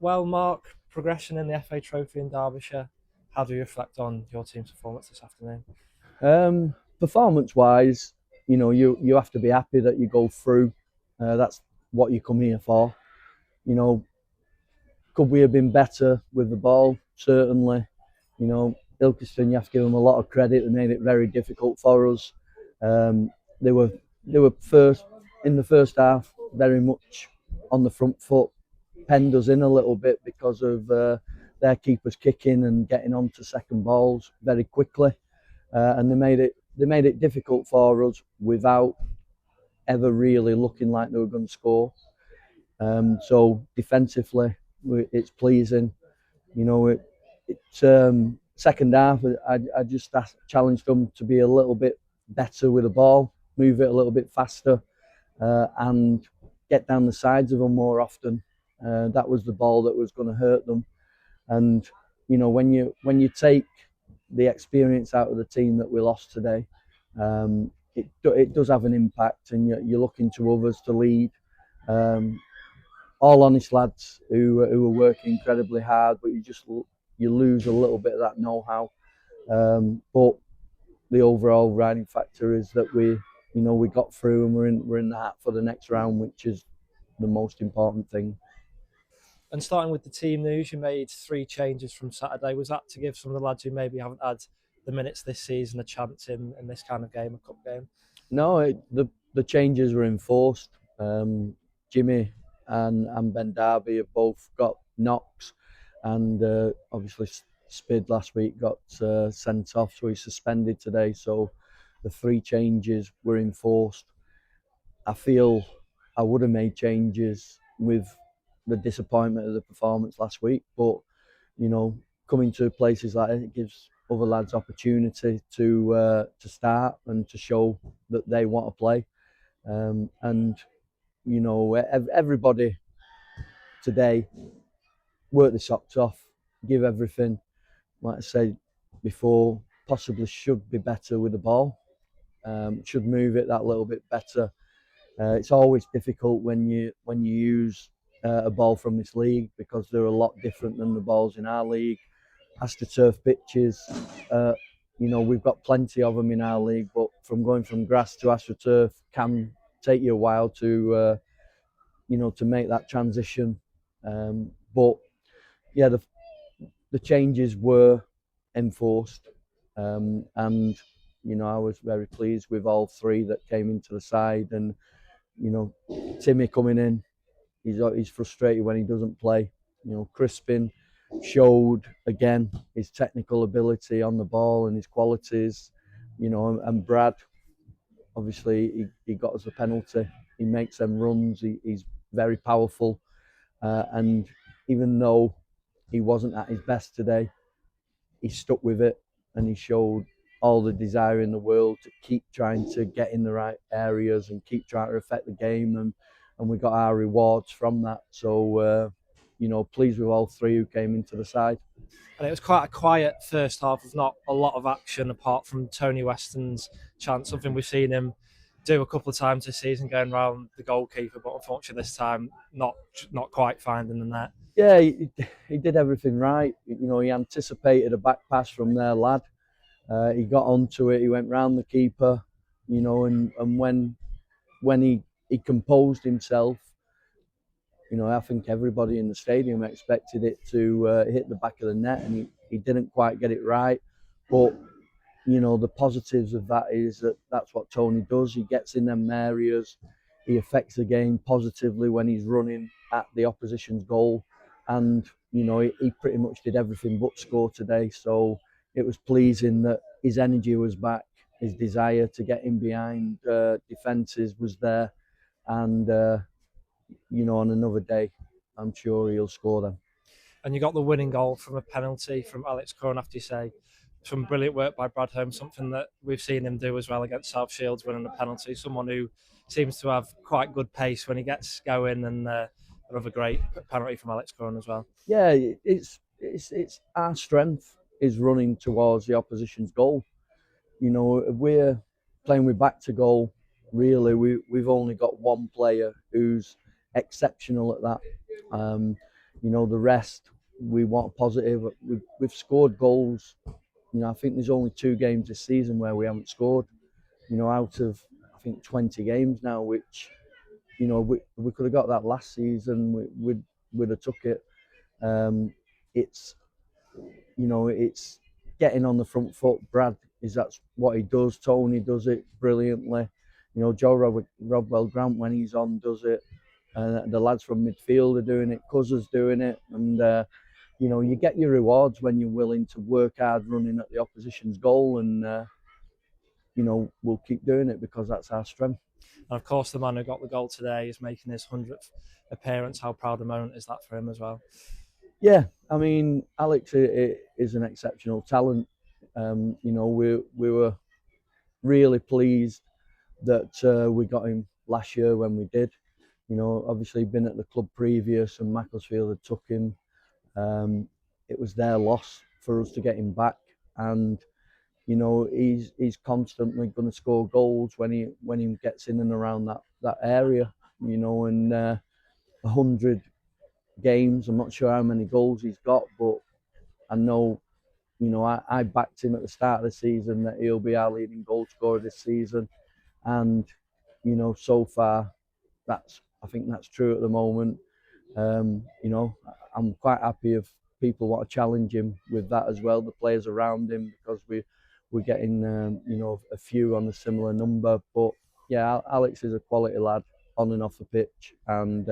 Well, Mark, progression in the FA Trophy in Derbyshire. How do you reflect on your team's performance this afternoon? Performance-wise, you have to be happy that you go through. That's what you come here for. You know, could we have been better with the ball? Certainly. Ilkeston, you have to give them a lot of credit. They made it very difficult for us. Um, they were they were first in the first half, very much on the front foot, penned us in a little bit because of their keepers kicking and getting onto second balls very quickly, and they made it difficult for us without ever really looking like they were going to score. So defensively, it's pleasing. Second half, I just challenged them to be a little bit better with the ball, move it a little bit faster, and get down the sides of them more often. That was the ball that was going to hurt them. And when you take the experience out of the team that we lost today, it does have an impact, and you're looking to others to lead. Um, all honest lads who are working incredibly hard, but you lose a little bit of that know-how. But the overall riding factor is that we got through and we're in the hat for the next round, which is the most important thing. And starting with the team news, you made three changes from Saturday. Was that to give some of the lads who maybe haven't had the minutes this season a chance in this kind of game, a cup game? No, the changes were enforced. Jimmy and Ben Darby have both got knocks, and obviously Spid last week got sent off, so he's suspended today. So the three changes were enforced. I feel I would have made changes with the disappointment of the performance last week, but coming to places like it gives other lads opportunity to start and to show that they want to play. And everybody today work the socks off, give everything. Like I said before, possibly should be better with the ball. Should move it that little bit better. It's always difficult when you use a ball from this league because they're a lot different than the balls in our league. AstroTurf pitches, uh, we've got plenty of them in our league, but going from grass to AstroTurf can take you a while to make that transition. But yeah, the changes were enforced, and I was very pleased with all three that came into the side. And Timmy coming in, he's frustrated when he doesn't play. Crispin showed again his technical ability on the ball and his qualities. And Brad, obviously, he got us a penalty. He makes them runs. He's very powerful, and even though he wasn't at his best today, he stuck with it and he showed all the desire in the world to keep trying to get in the right areas and keep trying to affect the game, and we got our rewards from that. So pleased with all three who came into the side. And it was quite a quiet first half with not a lot of action apart from Tony Weston's chance, something we've seen him do a couple of times this season, going around the goalkeeper, but unfortunately this time not quite finding the net. Yeah, he did everything right. He anticipated a back pass from their lad. He got onto it. He went round the keeper. And when he composed himself, I think everybody in the stadium expected it to hit the back of the net, and he didn't quite get it right. But the positives of that is that that's what Tony does. He gets in them areas. He affects the game positively when he's running at the opposition's goal, and he pretty much did everything but score today. So it was pleasing that his energy was back, his desire to get in behind defences was there, and on another day, I'm sure he'll score them. And you got the winning goal from a penalty from Alex Curran after you say some brilliant work by Brad Holmes, something that we've seen him do as well against South Shields, winning a penalty. Someone who seems to have quite good pace when he gets going, and another great penalty from Alex Curran as well. Yeah, it's our strength is running towards the opposition's goal. If we're playing with back to goal, really, we've only got one player who's exceptional at that. The rest we want positive. We've scored goals. I think there's only 2 games this season where we haven't scored. Out of I think 20 games now, which we could have got that last season. We'd have took it. Um, it's it's getting on the front foot. Brad that's what he does. Tony does it brilliantly. Joe Rodwell Grant when he's on does it. The lads from midfield are doing it. Curzon's doing it, and you get your rewards when you're willing to work hard running at the opposition's goal, and we'll keep doing it because that's our strength. And of course, the man who got the goal today is making his 100th appearance. How proud a moment is that for him as well? Yeah, I mean, Alex is an exceptional talent. We were really pleased that we got him last year when we did. Obviously been at the club previous, and Macclesfield had took him. It was their loss for us to get him back, and he's constantly going to score goals when he gets in and around that area. And 100 games. I'm not sure how many goals he's got, but I know. I backed him at the start of the season that he'll be our leading goal scorer this season, and so far I think that's true at the moment. I'm quite happy if people want to challenge him with that as well, the players around him, because we're getting a few on a similar number. But yeah, Alex is a quality lad on and off the pitch, and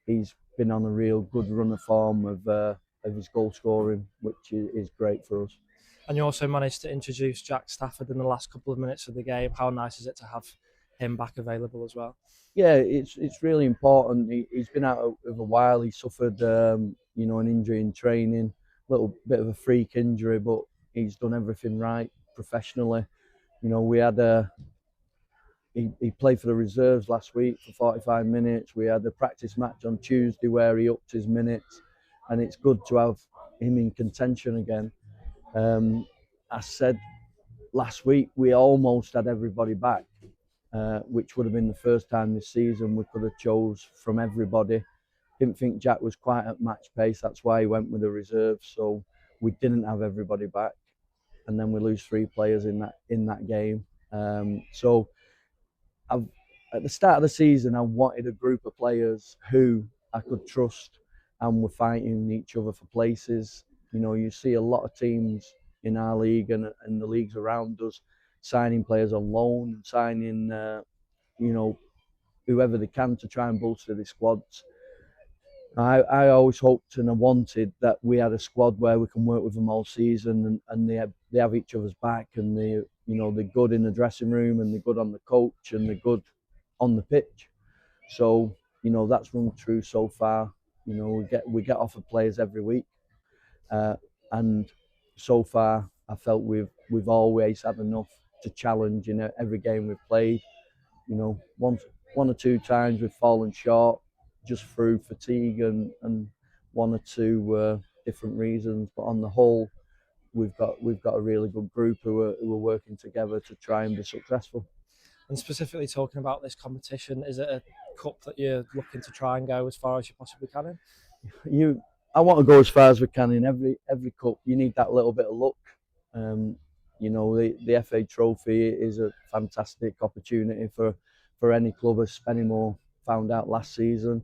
he's been on a real good run of form of his goal scoring, which is great for us. And you also managed to introduce Jack Stafford in the last couple of minutes of the game. How nice is it to have him back available as well? Yeah, it's really important. He's been out of a while. He suffered an injury in training, a little bit of a freak injury, but he's done everything right professionally. We had he played for the reserves last week for 45 minutes. We had a practice match on Tuesday where he upped his minutes, and it's good to have him in contention again. I said last week we almost had everybody back, which would have been the first time this season we could have chose from everybody. Didn't think Jack was quite at match pace. That's why he went with the reserves. So we didn't have everybody back, and then we lose 3 players in that game. So at the start of the season, I wanted a group of players who I could trust and were fighting each other for places. You see a lot of teams in our league and the leagues around us signing players on loan and signing, whoever they can to try and bolster the squads. I always hoped and I wanted that we had a squad where we can work with them all season, and they have each other's back, and they're good in the dressing room, and they're good on the coach, and they're good on the pitch. So that's run true so far. We get offered players every week, and so far I felt we've always had enough to challenge in every game we've played. One or 2 times we've fallen short just through fatigue and 1 or 2 different reasons, but on the whole, we've got a really good group who are working together to try and be successful. And specifically talking about this competition, is it a cup that you're looking to try and go as far as you possibly can in? I want to go as far as we can in every cup. You need that little bit of luck. The FA Trophy is a fantastic opportunity for any club, as Spennymoor found out last season.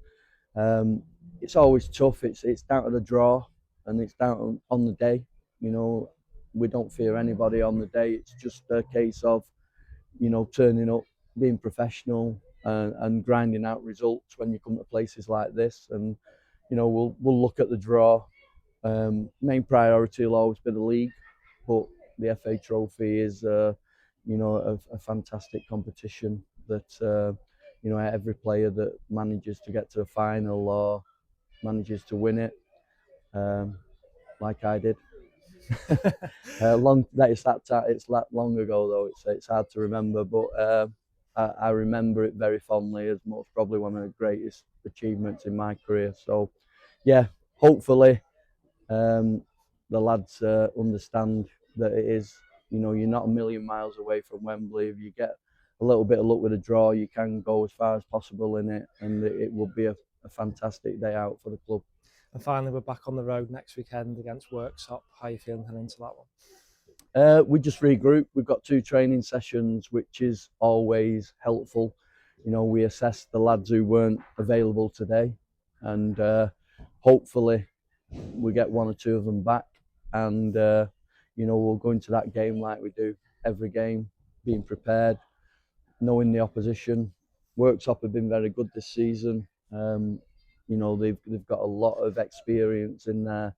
It's always tough. It's down to the draw, and it's down on the day. We don't fear anybody on the day. It's just a case of turning up, being professional, and grinding out results when you come to places like this. And we'll look at the draw. Main priority will always be the league, but the FA Trophy is a fantastic competition that every player that manages to get to a final or manages to win it, like I did. It's that long ago though. It's hard to remember, but I remember it very fondly as most probably one of the greatest achievements in my career. So, yeah, hopefully the lads understand that it is. You're not a million miles away from Wembley. If you get a little bit of luck with a draw, you can go as far as possible in it, and it will be a a fantastic day out for the club. And finally, we're back on the road next weekend against Worksop. How are you feeling heading into that one? We just regroup. We've got 2 training sessions, which is always helpful. You know, we assess the lads who weren't available today, and hopefully we get 1 or 2 of them back. And you know, we'll go into that game like we do every game, being prepared, knowing the opposition. Worksop have been very good this season. You know, they've got a lot of experience in there,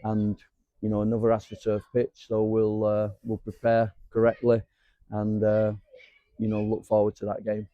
and you know, another AstroTurf pitch. So we'll prepare correctly, and you know, look forward to that game.